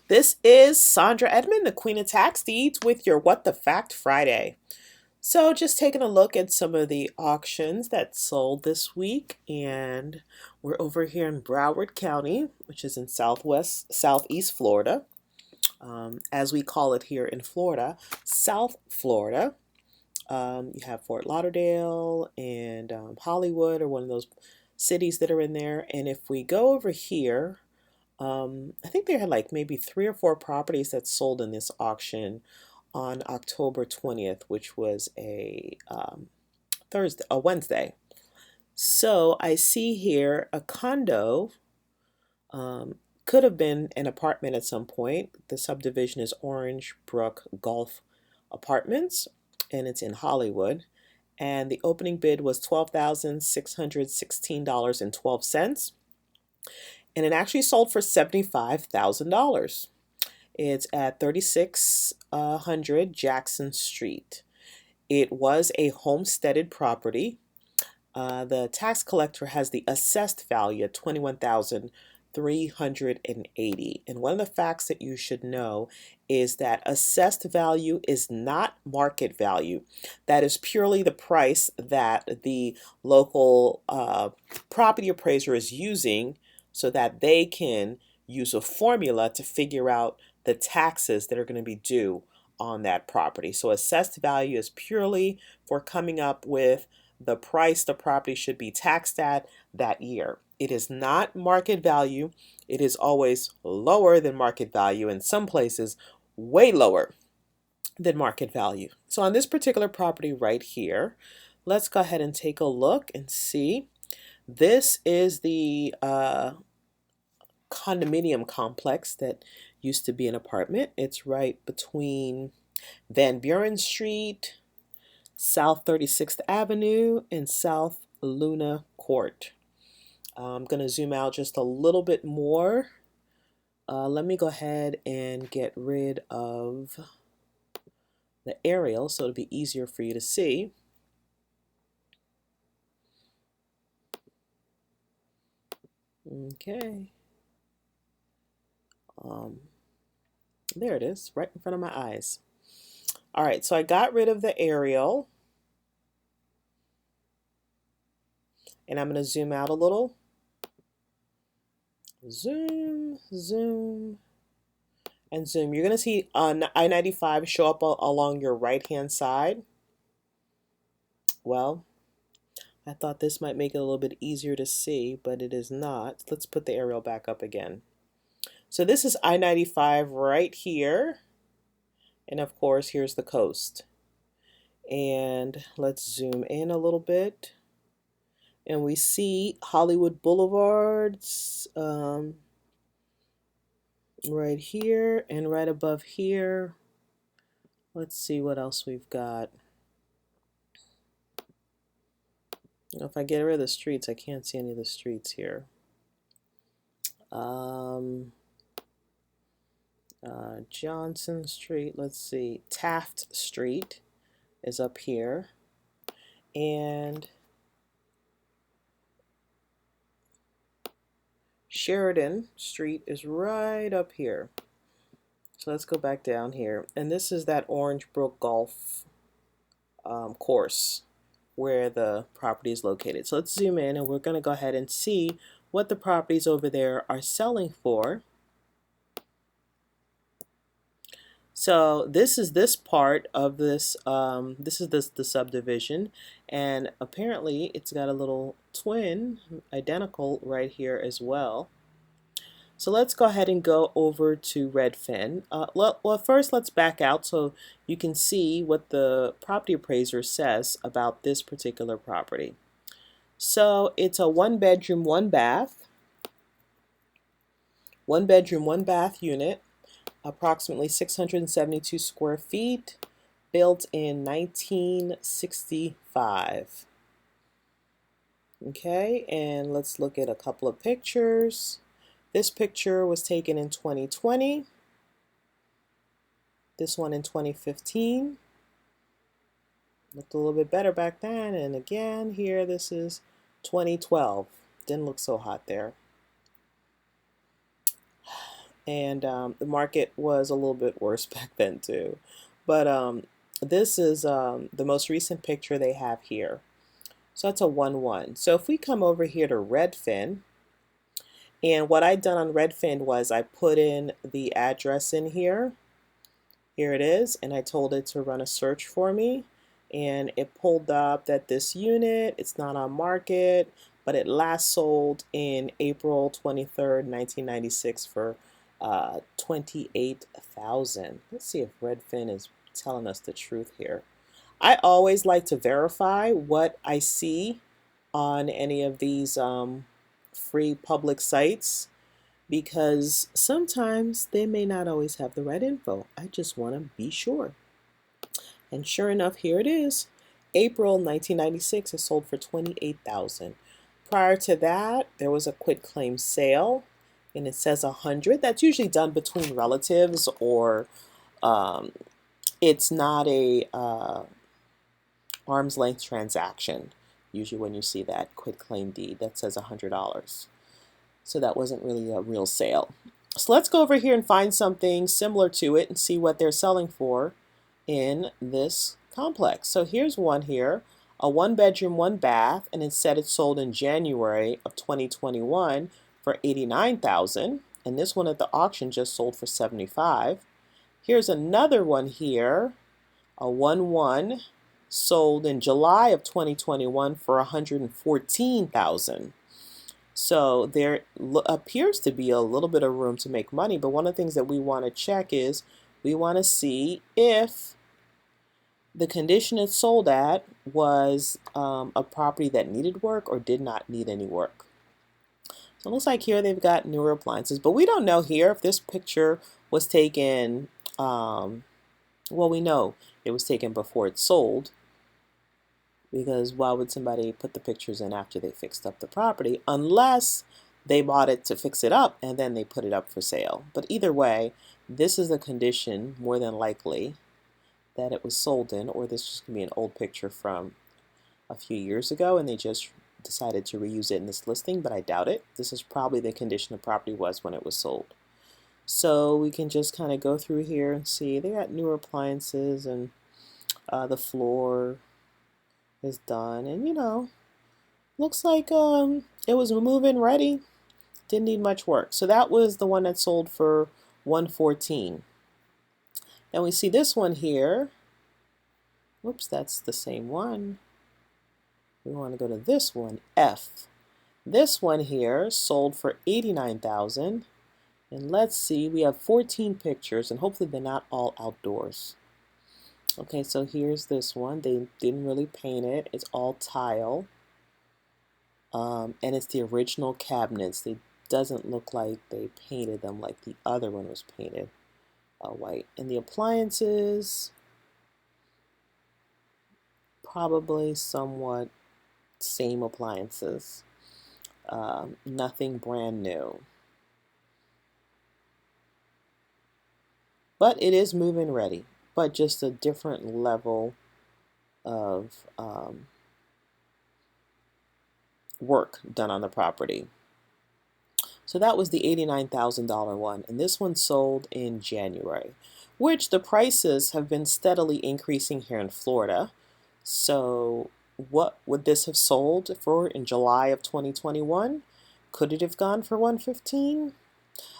This is Sandra Edmond, the Queen of Tax Deeds, with your What the Fact Friday. So, just taking a look at some of the auctions that sold this week, and we're over here in Broward County, which is in southeast Florida, as we call it here in Florida, South Florida. You have Fort Lauderdale and Hollywood, or one of those cities that are in there. And if we go over here, I think they had like maybe 3 or 4 properties that sold in this auction on October 20th, which was a Wednesday. So I see here a condo, could have been an apartment at some point. The subdivision is Orange Brook Golf Apartments, and it's in Hollywood. And the opening bid was $12,616.12. And it actually sold for $75,000. It's at 3600 Jackson Street. It was a homesteaded property. The tax collector has the assessed value at $21,380. And one of the facts that you should know is that assessed value is not market value. That is purely the price that the local property appraiser is using so that they can use a formula to figure out the taxes that are going to be due on that property. So assessed value is purely for coming up with the price the property should be taxed at that year. It is not market value. It is always lower than market value, in some places way lower than market value. So on this particular property right here, let's go ahead and take a look and see. This is the condominium complex that used to be an apartment. It's right between Van Buren Street, South 36th Avenue, and South Luna Court. I'm going to zoom out just a little bit more. Let me go ahead and get rid of the aerial so it'll be easier for you to see. Okay. There it is, right in front of my eyes. All right, so I got rid of the aerial. And I'm going to zoom out a little. Zoom, zoom, and zoom. You're going to see I-95 show up along your right-hand side. Well, I thought this might make it a little bit easier to see, but it is not. Let's put the aerial back up again. So this is I-95 right here. And of course, here's the coast. And let's zoom in a little bit. And we see Hollywood Boulevards right here and right above here. Let's see what else we've got. If I get rid of the streets, I can't see any of the streets here. Johnson Street, let's see, Taft Street is up here, and Sheridan Street is right up here. So let's go back down here, and this is that Orange Brook Golf course where the property is located. So let's zoom in, and we're going to go ahead and see what the properties over there are selling for. So this is this part of this, the subdivision, and apparently it's got a little twin, identical right here as well. So let's go ahead and go over to Redfin. Well, first let's back out so you can see what the property appraiser says about this particular property. So it's a 1-bedroom, 1-bath, 1-bedroom, 1-bath unit. Approximately 672 square feet, built in 1965. Okay, and let's look at a couple of pictures. This picture was taken in 2020. This one in 2015. Looked a little bit better back then, and again here this is 2012. Didn't look so hot there. and the market was a little bit worse back then too. But this is the most recent picture they have here. So that's a 1-1. So if we come over here to Redfin, and what I done on Redfin was I put in the address in here. Here it is, and I told it to run a search for me, and it pulled up that this unit, it's not on market, but it last sold in April 23rd, 1996 for 28,000. Let's see if Redfin is telling us the truth here. I always like to verify what I see on any of these free public sites, because sometimes they may not always have the right info. I just want to be sure. And sure enough, here it is. April 1996, it sold for 28,000. Prior to that, there was a quit claim sale, and it says 100. That's usually done between relatives, or it's not a arm's length transaction. Usually when you see that quit claim deed that says $100. So that wasn't really a real sale. So let's go over here and find something similar to it and see what they're selling for in this complex. So here's one here, a 1-bedroom, 1-bath, and it said it sold in January of 2021 for 89,000, and this one at the auction just sold for 75. Here's another one here, a 1-1, sold in July of 2021 for 114,000. So there appears to be a little bit of room to make money, but one of the things that we want to check is we want to see if the condition it sold at was a property that needed work or did not need any work. So it looks like here they've got newer appliances, but we don't know here if this picture was taken, well, we know it was taken before it sold, because why would somebody put the pictures in after they fixed up the property, unless they bought it to fix it up and then they put it up for sale. But either way, this is the condition, more than likely, that it was sold in, or this is going to be an old picture from a few years ago and they just decided to reuse it in this listing, but I doubt it. This is probably the condition the property was when it was sold. So we can just kind of go through here and see they got newer appliances, and the floor is done, and looks like it was move-in ready, didn't need much work. So that was the one that sold for 114. Then we see this one here. Whoops, that's the same one. We want to go to this one, F. This one here sold for 89,000, and let's see, we have 14 pictures, and hopefully they're not all outdoors. Okay, so here's this one. They didn't really paint it. It's all tile. And it's the original cabinets. It doesn't look like they painted them like the other one was painted white. And the appliances, probably somewhat same appliances. Nothing brand new. But it is move-in ready, but just a different level of work done on the property. So that was the $89,000 one, and this one sold in January, which the prices have been steadily increasing here in Florida. So what would this have sold for in July of 2021? Could it have gone for 115?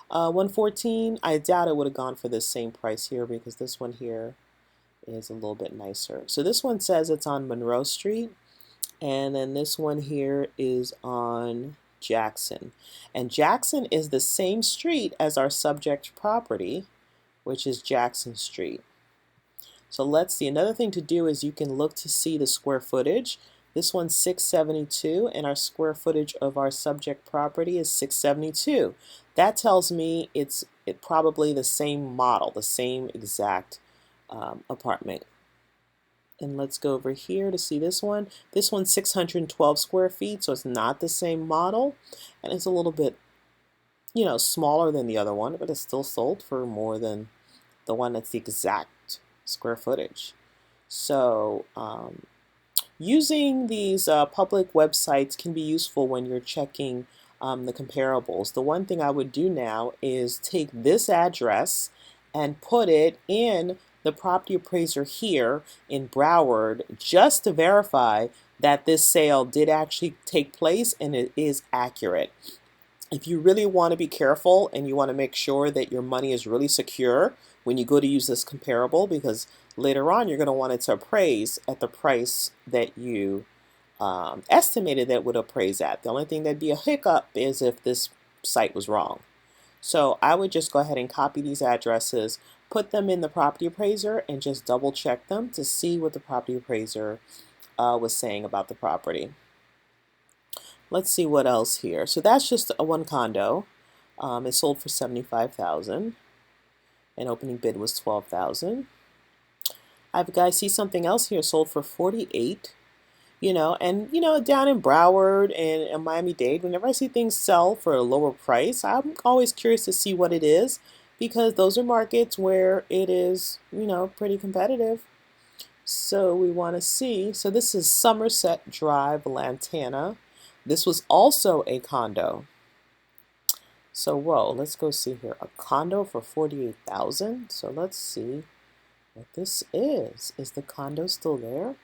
114? I doubt it would have gone for the same price here, because this one here is a little bit nicer. So this one says it's on Monroe Street, and then this one here is on Jackson. And Jackson is the same street as our subject property, which is Jackson Street. So let's see. Another thing to do is you can look to see the square footage. This one's 672, and our square footage of our subject property is 672. That tells me it's probably the same model, the same exact apartment. And let's go over here to see this one. This one's 612 square feet, so it's not the same model, and it's a little bit, smaller than the other one, but it's still sold for more than the one that's the exact square footage. So using these public websites can be useful when you're checking the comparables. The one thing I would do now is take this address and put it in the property appraiser here in Broward just to verify that this sale did actually take place and it is accurate. If you really want to be careful and you want to make sure that your money is really secure when you go to use this comparable, because later on you're going to want it to appraise at the price that you estimated that it would appraise at. The only thing that'd be a hiccup is if this site was wrong. So I would just go ahead and copy these addresses, put them in the property appraiser, and just double check them to see what the property appraiser was saying about the property. Let's see what else here. So that's just a one condo. It sold for $75,000, and opening bid was $12,000. I see something else here sold for $48,000. And down in Broward and in Miami-Dade, whenever I see things sell for a lower price, I'm always curious to see what it is, because those are markets where it is, pretty competitive. So we want to see. So this is Somerset Drive, Lantana. This was also a condo. So whoa, let's go see here. A condo for $48,000. So let's see what this is. Is the condo still there?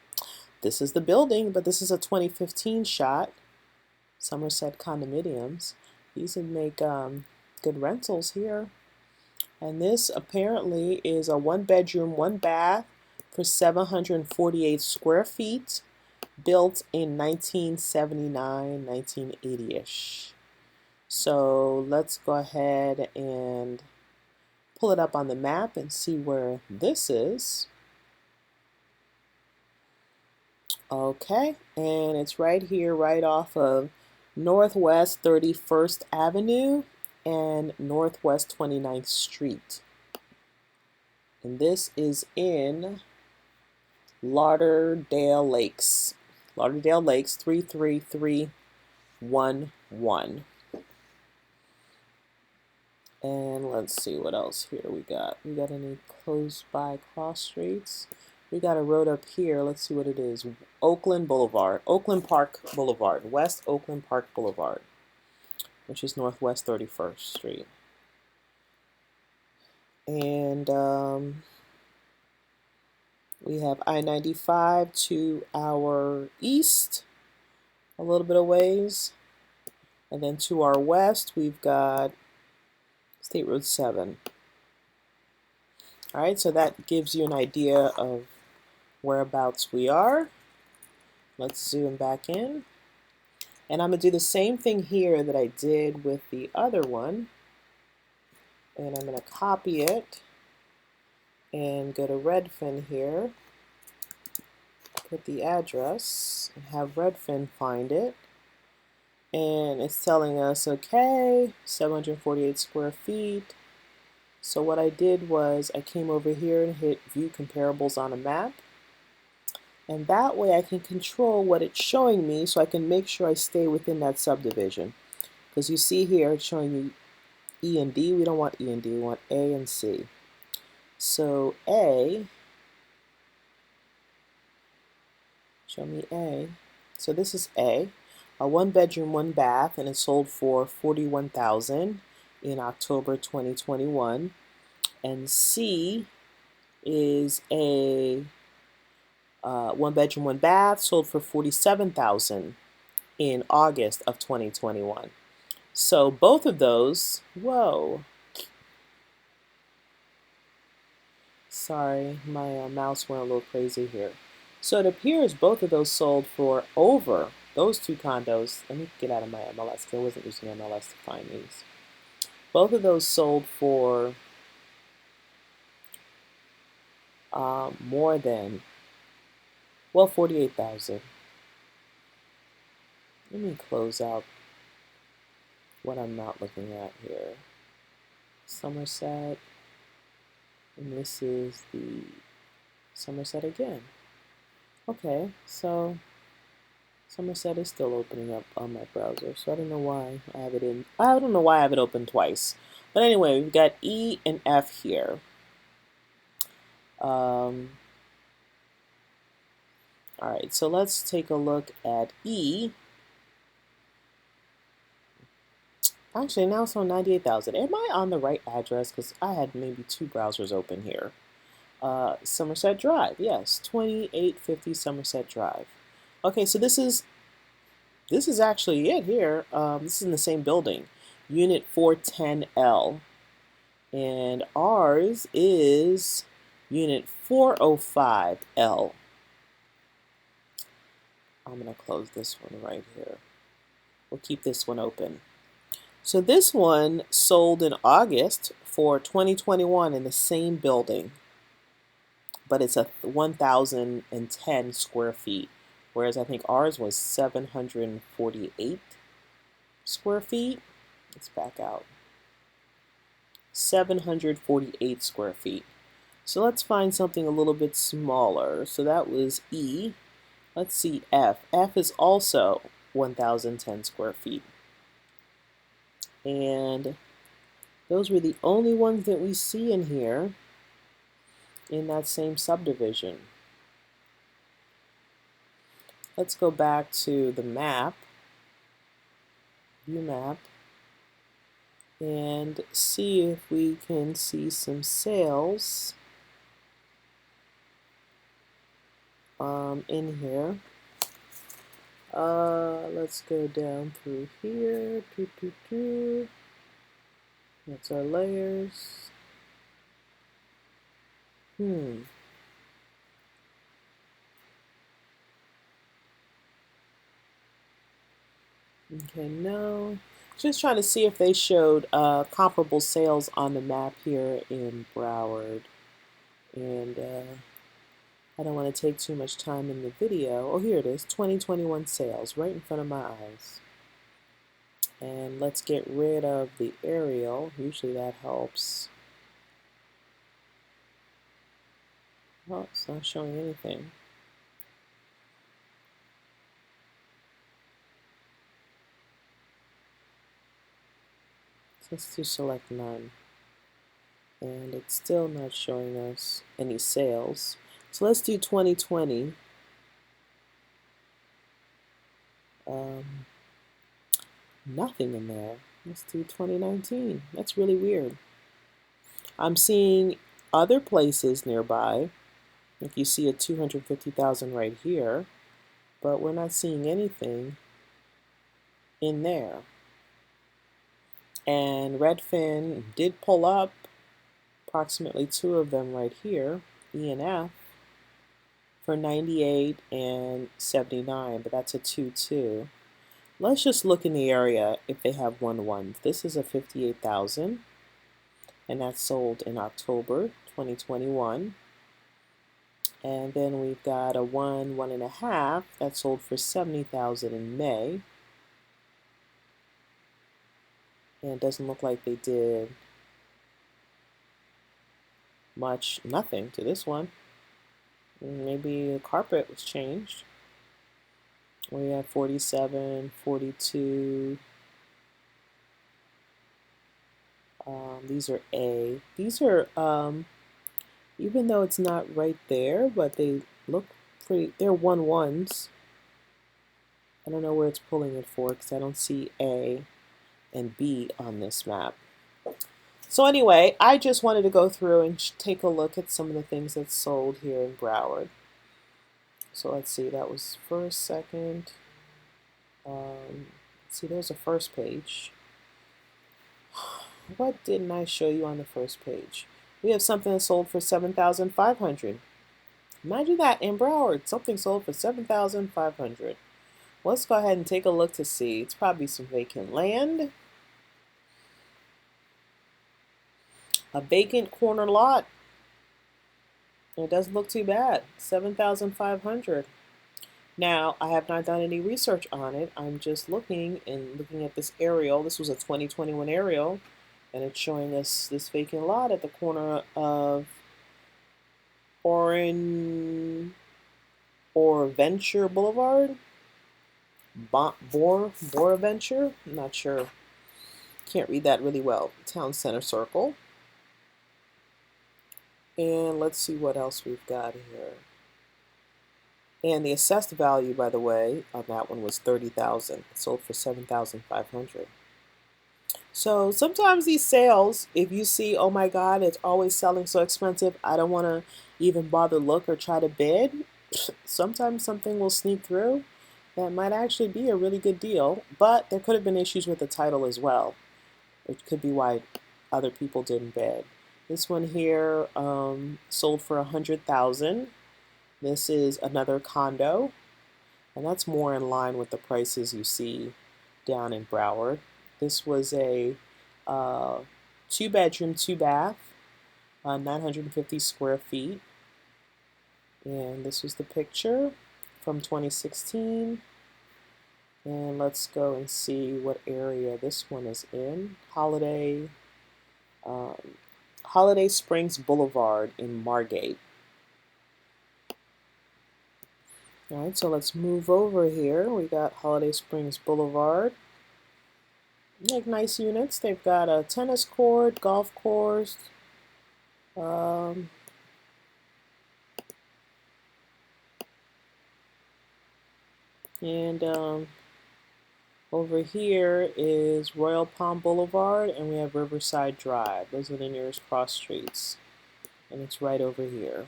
This is the building, but this is a 2015 shot. Somerset Condominiums. These would make good rentals here. And this apparently is a 1-bedroom, 1-bath for 748 square feet, built in 1979, 1980-ish. So let's go ahead and pull it up on the map and see where this is. Okay, and it's right here, right off of Northwest 31st Avenue and Northwest 29th Street. And this is in Lauderdale Lakes. Lauderdale Lakes 33311. And let's see what else here we got. We got any close by cross streets? We got a road up here. Let's see what it is. Oakland Boulevard, Oakland Park Boulevard, West Oakland Park Boulevard, which is Northwest 31st Street. And we have I-95 to our east, a little bit of ways. And then to our west, we've got State Road 7. All right, so that gives you an idea of whereabouts we are. Let's zoom back in. And I'm going to do the same thing here that I did with the other one. And I'm going to copy it and go to Redfin here. Put the address and have Redfin find it. And it's telling us, okay, 748 square feet. So what I did was I came over here and hit View Comparables on a map. And that way I can control what it's showing me, so I can make sure I stay within that subdivision. Because you see here it's showing you E and D. We don't want E and D, we want A and C. So A, show me A. So this is A, a 1-bedroom, 1-bath, and it sold for $41,000 in October 2021. And C is a 1-bedroom, 1-bath, sold for $47,000 in August of 2021. So both of those, whoa. Sorry, my mouse went a little crazy here. So it appears both of those sold for over, those two condos. Let me get out of my MLS, because I wasn't using MLS to find these. Both of those sold for more than, well, $48,000. Let me close out what I'm not looking at here. Somerset, and this is the Somerset again. Okay, so Somerset is still opening up on my browser, so I don't know why I have it in. I don't know why I have it open twice. But anyway, we've got E and F here. Alright, so let's take a look at E. Actually, now it's on 98,000. Am I on the right address? Because I had maybe two browsers open here. Somerset Drive, yes, 2850 Somerset Drive. Okay, so this is actually it here. This is in the same building, Unit 410L, and ours is Unit 405L. I'm gonna close this one right here. We'll keep this one open. So this one sold in August for 2021 in the same building, but it's a 1,010 square feet, whereas I think ours was 748 square feet. Let's back out. 748 square feet. So let's find something a little bit smaller. So that was E. Let's see F. F is also 1,010 square feet. And those were the only ones that we see in here in that same subdivision. Let's go back to the map, view map, and see if we can see some sales in here. Let's go down through here. That's our layers. Okay, no. Just trying to see if they showed comparable sales on the map here in Broward. And I don't want to take too much time in the video. Oh, here it is, 2021 sales, right in front of my eyes. And let's get rid of the aerial. Usually that helps. Oh, it's not showing anything. So let's do select none. And it's still not showing us any sales. So let's do 2020. Nothing in there. Let's do 2019. That's really weird. I'm seeing other places nearby. Like you see a 250,000 right here, but we're not seeing anything in there. And Redfin did pull up approximately two of them right here, E and F, for 98 and 79, but that's a 2-2. Let's just look in the area if they have 1-1. This is a 58,000, and that's sold in October 2021. And then we've got a 1.5 that sold for 70,000 in May. And it doesn't look like they did nothing to this one. Maybe the carpet was changed. We have 47, 42. These are A. These are, even though it's not right there, but they look pretty, they're 1-1s. I don't know where it's pulling it for because I don't see A and B on this map. So anyway, I just wanted to go through and take a look at some of the things that sold here in Broward. So let's see, that was first, second. Let's see, there's a first page. What didn't I show you on the first page? We have something that sold for 7,500. Imagine that in Broward, something sold for 7,500. Let's go ahead and take a look to see. It's probably some vacant land. A vacant corner lot. It doesn't look too bad. 7,500. Now, I have not done any research on it. I'm just looking at this aerial. This was a 2021 aerial, and it's showing us this vacant lot at the corner of Venture Boulevard. Boraventure? I'm not sure. Can't read that really well. Town Center Circle. And let's see what else we've got here. And the assessed value, by the way, on that one was 30,000. It sold for 7,500. So sometimes these sales, if you see, oh my God, it's always selling so expensive, I don't want to even bother look or try to bid. Sometimes something will sneak through that might actually be a really good deal, but there could have been issues with the title as well. It could be why other people didn't bid. This one here sold for 100,000. This is another condo, and that's more in line with the prices you see down in Broward. This was a uh, 2 bedroom, 2 bath, 950 square feet. And this was the picture from 2016. And let's go and see what area this one is in. Um, Holiday Springs Boulevard in Margate. All right, so let's move over here. We got Holiday Springs Boulevard. Like nice units. They've got a tennis court, golf course, um, and over here is Royal Palm Boulevard, and we have Riverside Drive. Those are the nearest cross streets, and it's right over here.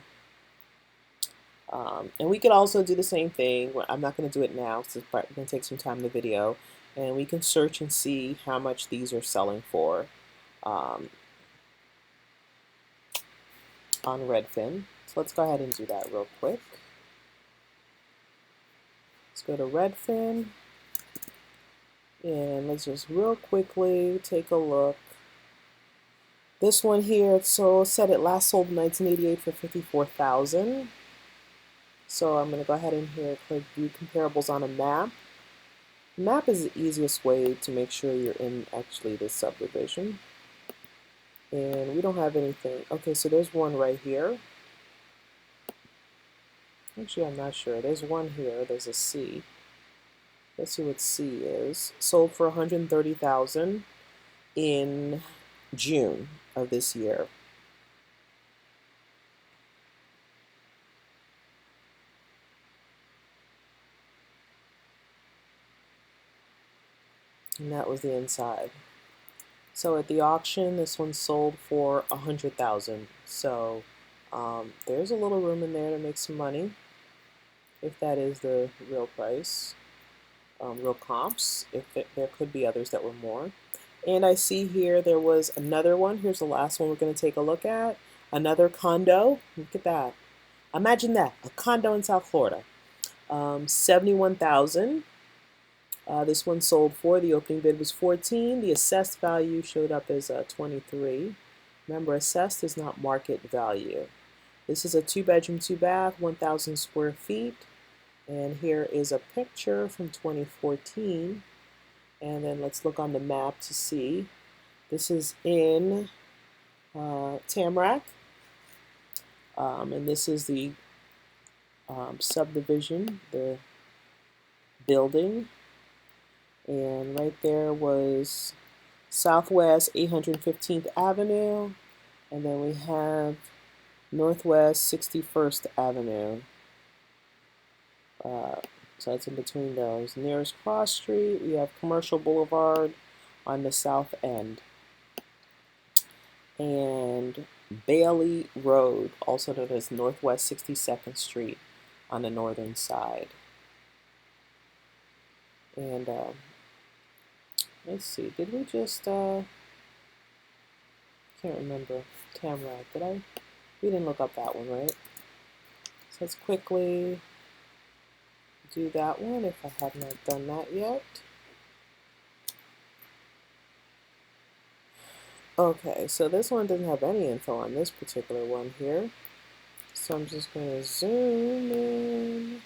And we could also do the same thing. I'm not going to do it now, so it's going to take some time in the video. And we can search and see how much these are selling for um, on Redfin. So let's go ahead and do that real quick. Let's go to Redfin. And let's just real quickly take a look. This one here, so said it last sold in 1988 for 54,000. So I'm going to go ahead and here click view comparables on a map. Map is the easiest way to make sure you're in actually the subdivision. And we don't have anything. Okay, so there's one right here. Actually, I'm not sure. There's one here. There's a C. Let's see what C is. Sold for 130,000 in June of this year. And that was the inside. So at the auction, this one sold for 100,000. So there's a little room in there to make some money, if that is the real price, real comps. If there could be others that were more. And I see here there was another one. Here's the last one we're going to take a look at. Another condo. Look at that. Imagine that, a condo in South Florida. 71,000. This one sold for, the opening bid was 14. The assessed value showed up as 23. Remember, assessed is not market value. This is a 2 bedroom, 2 bath, 1,000 square feet. And here is a picture from 2014. And then let's look on the map to see. This is in Tamarac. And this is the subdivision, the building. And right there was Southwest 815th Avenue, and then we have Northwest 61st Avenue. So it's in between those. Nearest cross street, we have Commercial Boulevard on the south end. And Bailey Road, also known as Northwest 62nd Street on the northern side. And let's see, did we just, can't remember, Tamarac, did I? We didn't look up that one, right? So let's quickly do that one if I have not done that yet. Okay, so this one doesn't have any info on this particular one here. So I'm just going to zoom in.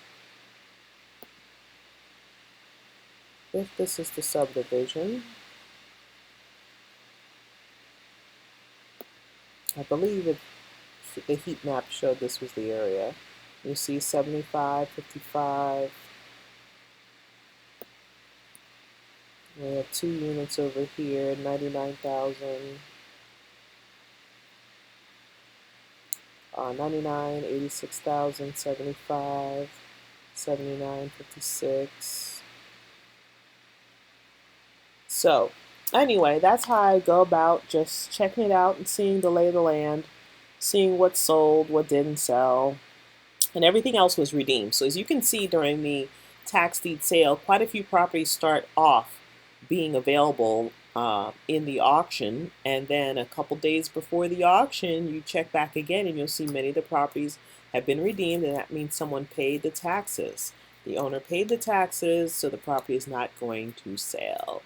If this is the subdivision, I believe the heat map showed this was the area. You see 75, 55. We have 2 units over here, 99,000. 99, 86,000, 75, 79, 56. So Anyway, that's how I go about just checking it out and seeing the lay of the land, seeing what sold, what didn't sell, and everything else was redeemed. So as you can see during the tax deed sale, quite a few properties start off being available in the auction, and then a couple days before the auction, you check back again, and you'll see many of the properties have been redeemed, and that means someone paid the taxes. The owner paid the taxes, so the property is not going to sell.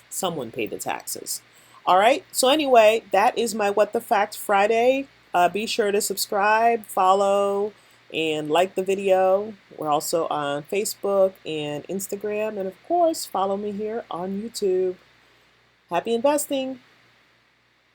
Someone paid the taxes. All right. So anyway, that is my What the Fact Friday. Be sure to subscribe, follow, and like the video. We're also on Facebook and Instagram. And of course, follow me here on YouTube. Happy investing.